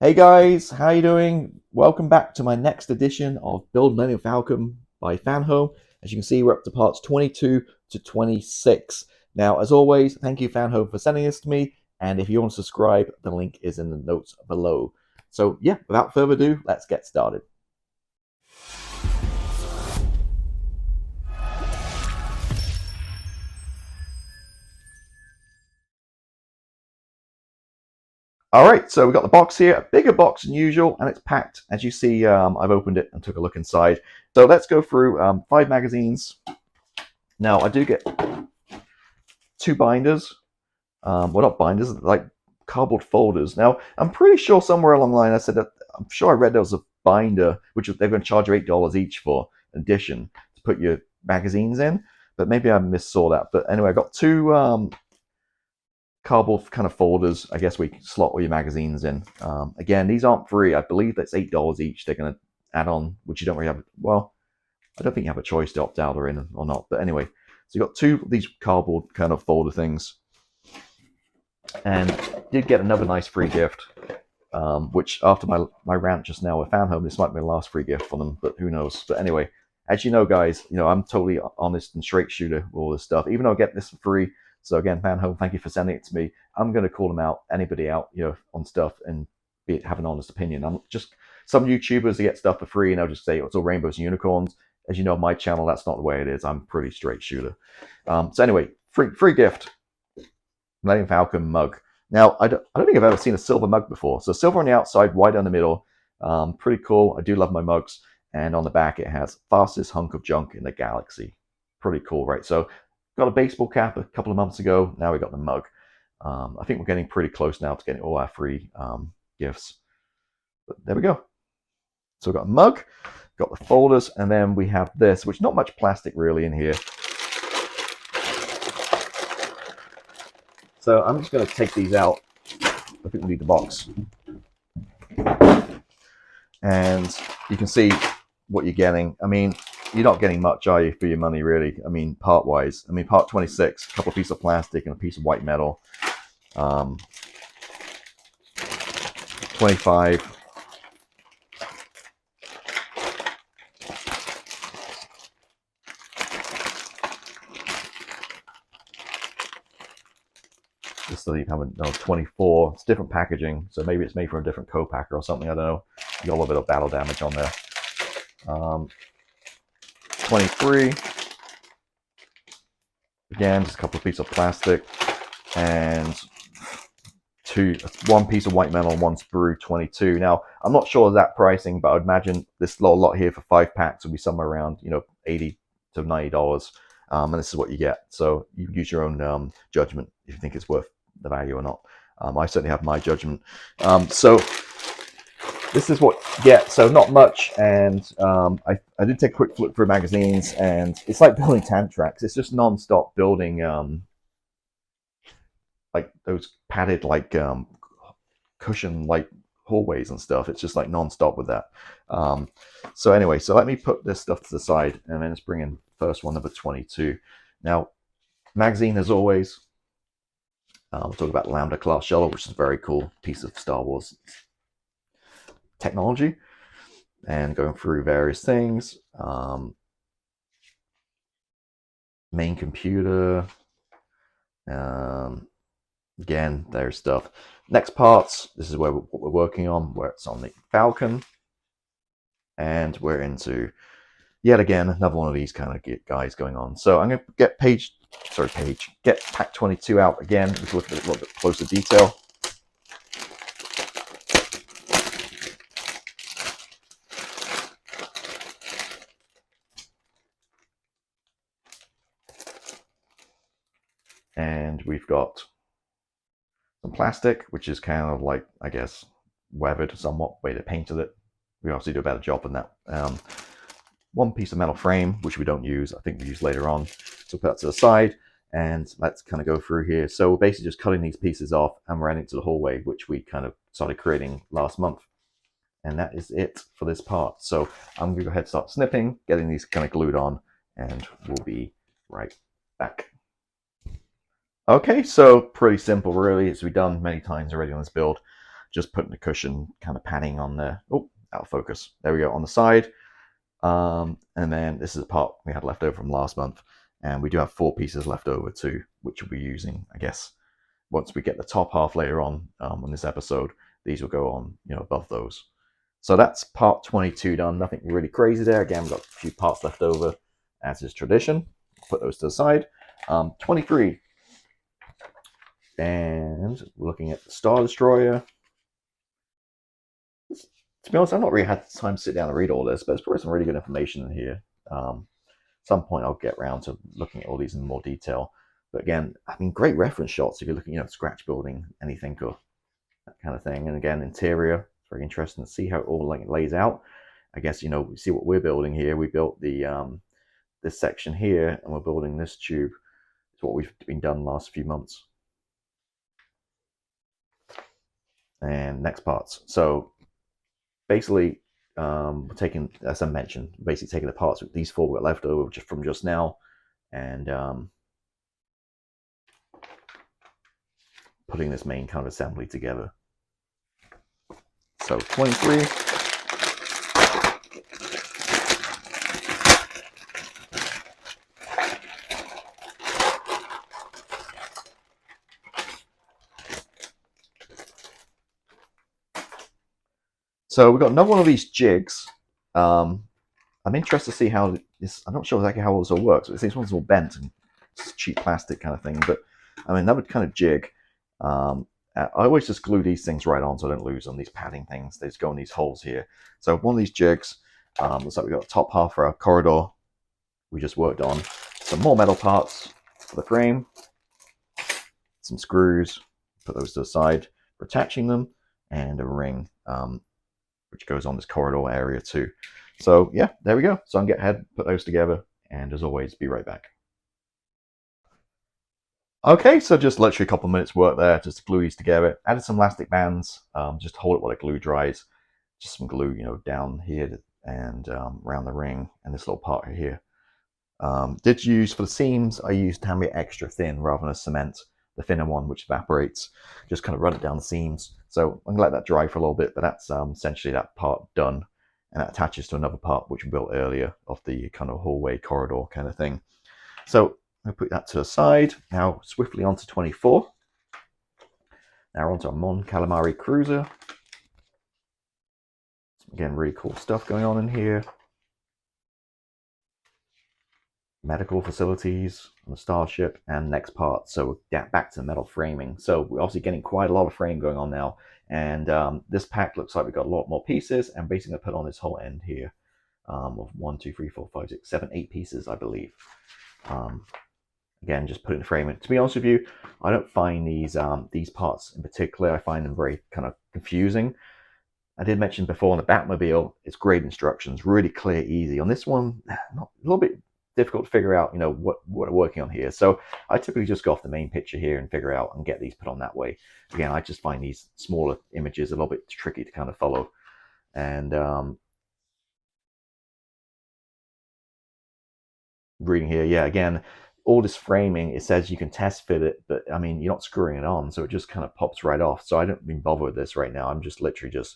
Hey guys, how you doing? Welcome back to my next edition of Build Millennium Falcon by Fanhome. As you can see, we're up to parts 22 to 26. Now, as always, thank you Fanhome for sending this to me, and if you want to subscribe, the link is in the notes below. So yeah, without further ado, let's get started. All right, so we've got the box here, a bigger box than usual, and it's packed. As you see, I've opened it and took a look inside. So let's go through 5 magazines. Now, I do get 2 binders. Well, not binders, like cardboard folders. Now, I'm pretty sure somewhere along the line I said that I'm sure I read there was a binder, which they're going to charge you $8 each for addition to put your magazines in, but maybe I missaw that. But anyway, I got 2 cardboard kind of folders. I guess we can slot all your magazines in. Again, these aren't free. I believe that's $8 each. They're going to add on, which you don't really have. Well, I don't think you have a choice to opt out or in or not. But anyway, so you got 2 of these cardboard kind of folder things. And did get another nice free gift, which after my rant just now with Fanhome, this might be the last free gift for them, but who knows. But anyway, as you know, guys, I'm totally honest and straight shooter with all this stuff, even though I get this for free. So again, Fanhome, thank you for sending it to me. I'm going to call them out, anybody out, on stuff, and have an honest opinion. I'm just some YouTubers that get stuff for free, and they'll just say, oh, it's all rainbows and unicorns. As you know, my channel, that's not the way it is. I'm pretty straight shooter. So anyway, free gift. Millennium Falcon mug. Now, I don't think I've ever seen a silver mug before. So silver on the outside, white on the middle. Pretty cool. I do love my mugs. And on the back, it has fastest hunk of junk in the galaxy. Pretty cool, right? So got a baseball cap a couple of months ago. Now we got the mug. I think we're getting pretty close now to getting all our free gifts. But there we go. So we've got a mug, got the folders, and then we have this, which not much plastic really in here. So I'm just going to take these out. I think we need the box. And you can see what you're getting. I mean, you're not getting much, are you, for your money, really? I mean, part-wise. I mean, part 26, a couple of pieces of plastic and a piece of white metal. 25. This doesn't even have a 24. It's different packaging, so maybe it's made from a different co-packer or something. I don't know. You got a little bit of battle damage on there. 23. Again, just a couple of pieces of plastic and 1 piece of white metal and 1 sprue. 22. Now, I'm not sure of that pricing, but I would imagine this little lot here for 5 packs would be somewhere around $80 to $90. And this is what you get. So you use your own judgment if you think it's worth the value or not. I certainly have my judgment. So this is what you get. So not much. And I did take a quick look through magazines, and it's like building tank tracks. It's just non-stop building like those padded cushion like hallways and stuff. It's just like non-stop with that. So anyway, so let me put this stuff to the side, and then let's bring in first one, number 22. Now, magazine as always. We'll talk about Lambda class shuttle, which is a very cool piece of Star Wars technology, and going through various things. Main computer. Again, there's stuff. Next parts. This is what we're working on, where it's on the Falcon, and we're into yet again another one of these kind of guys going on. So I'm going to get get pack 22 out again. Let's look at a little bit closer detail. And we've got some plastic, which is kind of like, I guess, weathered somewhat, way they painted it. We obviously do a better job than that. 1 piece of metal frame, which we don't use. I think we use later on. So put that to the side, and let's kind of go through here. So we're basically just cutting these pieces off, and we're adding to the hallway, which we kind of started creating last month. And that is it for this part. So I'm going to go ahead and start snipping, getting these kind of glued on, and we'll be right back. Okay, so pretty simple really, as we've done many times already on this build. just putting the cushion kind of padding on there. Oh, out of focus. There we go, on the side. And then this is a part we had left over from last month, and we do have 4 pieces left over too, which we'll be using, I guess, once we get the top half later on this episode. These will go on, above those. So that's part 22 done. Nothing really crazy there. Again, we've got a few parts left over, as is tradition. Put those to the side. 23. And we're looking at the Star Destroyer. To be honest, I've not really had time to sit down and read all this, but there's probably some really good information in here. Some point I'll get around to looking at all these in more detail. But again, I mean, great reference shots if you're looking, scratch building anything or that kind of thing. And again, interior, it's very interesting to see how it all lays out. I guess, we see what we're building here. We built the this section here, and we're building this tube. It's what we've been done the last few months. And next parts. So basically, we're taking, as I mentioned, basically taking the parts with these 4 we got left over from just now, and putting this main kind of assembly together. So 23. So we've got another one of these jigs. I'm interested to see how this, I'm not sure exactly how this all works, but these ones are all bent and it's cheap plastic kind of thing. But I mean, another kind of jig. I always just glue these things right on so I don't lose them, these padding things. They just go in these holes here. So one of these jigs, looks like we've got the top half for our corridor we just worked on. Some more metal parts for the frame. Some screws, put those to the side for attaching them, and a ring. Which goes on this corridor area too. So yeah, there we go. So I'm going to get ahead, put those together, and as always, be right back. Okay, so just literally a couple of minutes work there just to glue these together. Added some elastic bands, just to hold it while the glue dries. Just some glue, down here and around the ring and this little part here. Did use for the seams, I used Tammy extra thin rather than a cement, the thinner one which evaporates. Just kind of run it down the seams. So I'm gonna let that dry for a little bit, but that's essentially that part done, and that attaches to another part which we built earlier of the kind of hallway corridor kind of thing. So I'll put that to the side. Now swiftly onto 24. Now onto our Mon Calamari Cruiser. Again, really cool stuff going on in here. Medical facilities on the starship, and next part. So we're back to the metal framing. So we're obviously getting quite a lot of frame going on now, and this pack looks like we've got a lot more pieces, and basically going to put on this whole end here of 1, 2, 3, 4, 5, 6, 7, 8 pieces, I believe. Again, just putting the frame in. To be honest with you, I don't find these parts in particular, I find them very kind of confusing. I did mention before on the Batmobile, it's great instructions, really clear, easy. On this one, not, a little bit difficult to figure out, what we're working on here. So I typically just go off the main picture here and figure out and get these put on that way. Again, I just find these smaller images a little bit tricky to kind of follow. And reading here, yeah, again, all this framing, it says you can test fit it, but I mean, you're not screwing it on, so it just kind of pops right off. So I don't even bother with this right now. I'm just literally just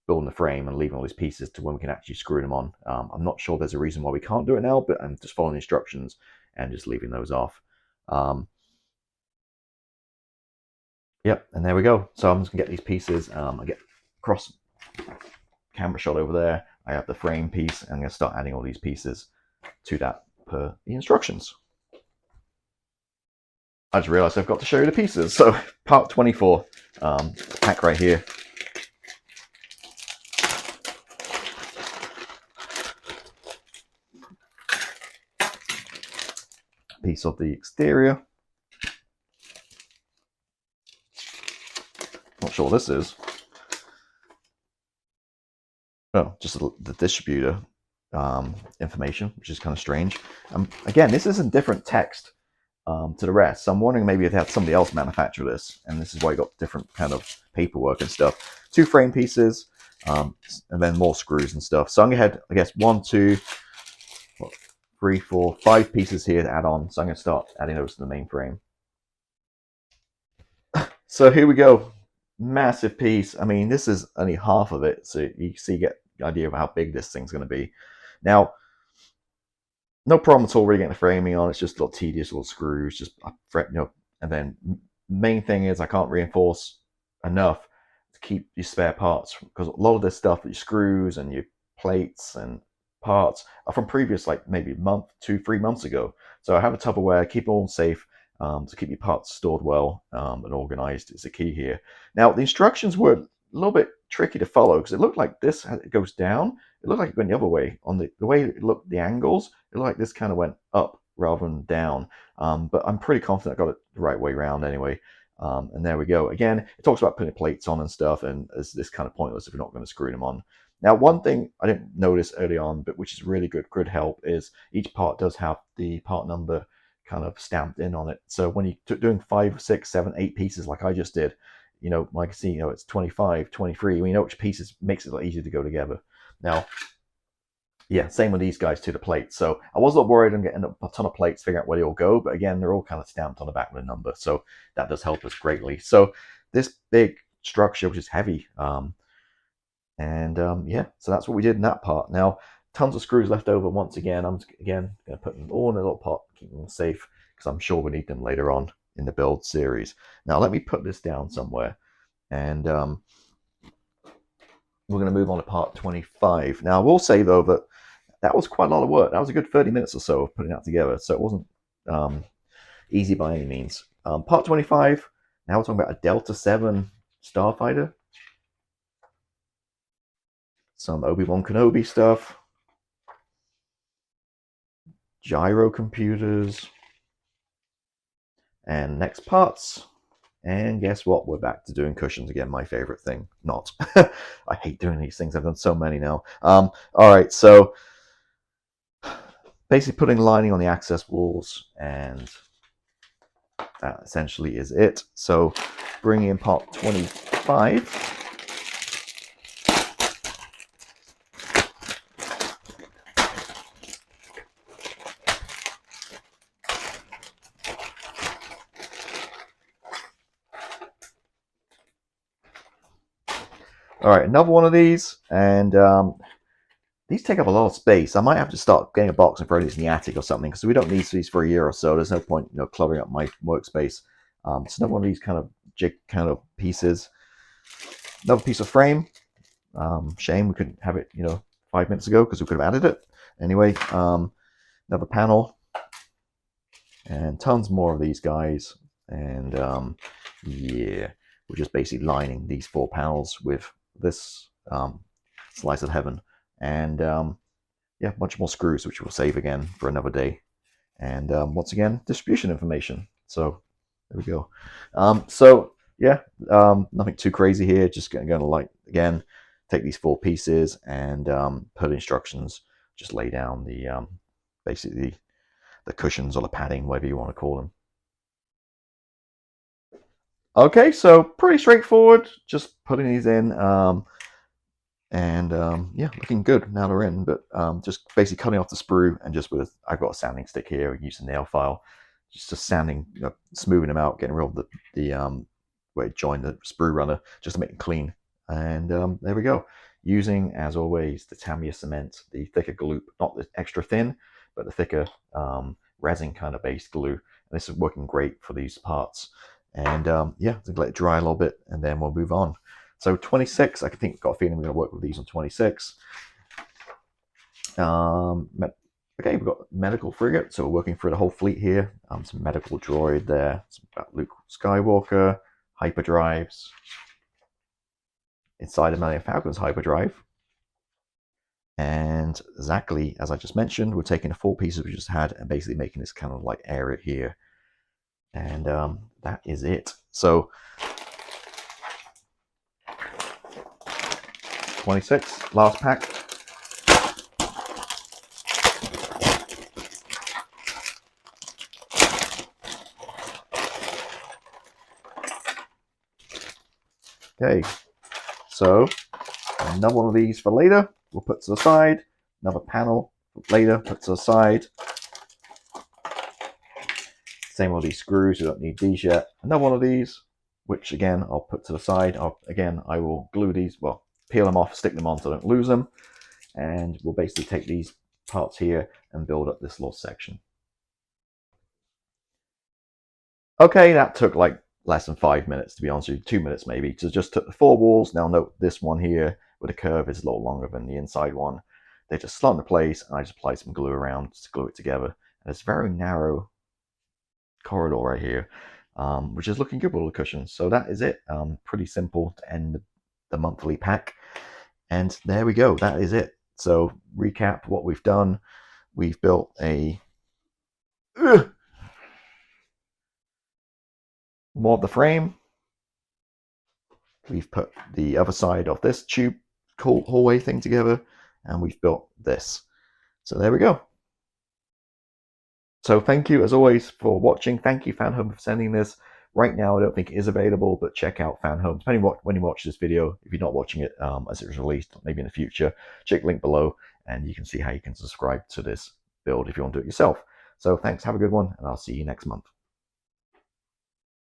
building the frame and leaving all these pieces to when we can actually screw them on. I'm not sure there's a reason why we can't do it now, but I'm just following the instructions and just leaving those off. Yep, and there we go. So I'm just gonna get these pieces. I get cross camera shot over there. I have the frame piece, and I'm gonna start adding all these pieces to that per the instructions. I just realized I've got to show you the pieces. So part 24, pack right here. Piece of the exterior. Not sure what this is. Oh, just the distributor information, which is kind of strange. Again, this isn't different text to the rest, so I'm wondering maybe if they had somebody else manufacture this, and this is why you got different kind of paperwork and stuff. 2 frame pieces, and then more screws and stuff. So I'm gonna head, I guess, 1, 2, 3, 4, 5 pieces here to add on. So I'm going to start adding those to the main frame. So here we go. massive piece. I mean, this is only half of it, so you see, get the idea of how big this thing's going to be. Now, no problem at all really getting the framing on. It's just little tedious little screws, just and then main thing is I can't reinforce enough to keep your spare parts, because a lot of this stuff, your screws and your plates and parts, are from previous, like maybe a month, 2-3 months ago. So I have a Tupperware, keep it all safe. To keep your parts stored well and organized is the key here. Now, the instructions were a little bit tricky to follow, because it looked like this, it goes down. It looked like it went the other way. On the way it looked, the angles, it looked like this kind of went up rather than down. But I'm pretty confident I got it the right way around anyway. And there we go. Again, it talks about putting plates on and stuff, and it's this kind of pointless if you're not going to screw them on. Now, one thing I didn't notice early on, but which is really good help, is each part does have the part number kind of stamped in on it. So when you're doing 5, 6, 7, 8 pieces like I just did, like I see, it's 25, 23. We know which pieces, makes it a lot easier to go together. Now, yeah, same with these guys to the plates. So I was a little worried I'm getting a ton of plates, figuring out where they all go. But again, they're all kind of stamped on the back with a number. So that does help us greatly. So this big structure, which is heavy, yeah, so that's what we did in that part. Now, tons of screws left over once again. I'm going to put them all in a little pot, keep them safe, because I'm sure we need them later on in the build series. Now, let me put this down somewhere, and we're going to move on to part 25. Now, I will say, though, that was quite a lot of work. That was a good 30 minutes or so of putting that together, so it wasn't easy by any means. Part 25, now we're talking about a Delta 7 starfighter. Some Obi-Wan Kenobi stuff. Gyro computers. And next parts. And guess what? We're back to doing cushions again. My favorite thing. Not. I hate doing these things. I've done so many now. All right, so basically putting lining on the access walls, and that essentially is it. So bringing in part 25. All right, another one of these, and these take up a lot of space. I might have to start getting a box and throw these in the attic or something, because we don't need these for a year or so. There's no point, cluttering up my workspace. It's another one of these kind of jig kind of pieces. Another piece of frame. Shame we couldn't have it, 5 minutes ago, because we could have added it. Anyway, another panel, and tons more of these guys. And yeah, we're just basically lining these 4 panels with this slice of heaven, and yeah, a bunch more screws, which we'll save again for another day. And once again, distribution information. So there we go. So yeah, nothing too crazy here. Just going to, like, again, take these 4 pieces and put instructions. Just lay down the basically the cushions or the padding, whatever you want to call them. Okay, so pretty straightforward. Just putting these in, yeah, looking good now they're in. But just basically cutting off the sprue, and just I've got a sanding stick here. Use a nail file, just sanding, smoothing them out, getting rid of the where it joined the sprue runner, just to make it clean. And there we go. Using, as always, the Tamiya cement, the thicker glue, not the extra thin, but the thicker resin kind of based glue. And this is working great for these parts. And yeah, to let it dry a little bit, and then we'll move on. So 26, I think, got a feeling we're going to work with these on 26. Okay, we've got medical frigate, so we're working through the whole fleet here. Some medical droid there, some Luke Skywalker, hyperdrives. Inside the Millennium Falcon's hyperdrive. And exactly as I just mentioned, we're taking the 4 pieces we just had and basically making this kind of like area here. And that is it. So 26, last pack. Okay, so another one of these for later, we'll put to the side. Another panel for later, put to the side. Same with these screws, we don't need these yet. Another one of these, which again I'll put to the side. I will glue these, well, peel them off, stick them on so I don't lose them, and we'll basically take these parts here and build up this little section. Okay, that took like less than 5 minutes, to be honest with you, 2 minutes maybe. So just took the 4 walls. Now note this one here with a curve is a little longer than the inside one. They just slot into place, and I just applied some glue around to glue it together. And it's a very narrow corridor right here, which is looking good with all the cushions. So that is it. Pretty simple to end the monthly pack. And there we go. That is it. So recap what we've done. We've built a more of the frame. We've put the other side of this tube hallway thing together, and we've built this. So there we go. So thank you as always for watching. Thank you Fanhome for sending this. Right now I don't think it is available, but check out Fanhome. Depending on when you watch this video, if you're not watching it as it was released, maybe in the future, check the link below and you can see how you can subscribe to this build if you want to do it yourself. So thanks, have a good one, and I'll see you next month.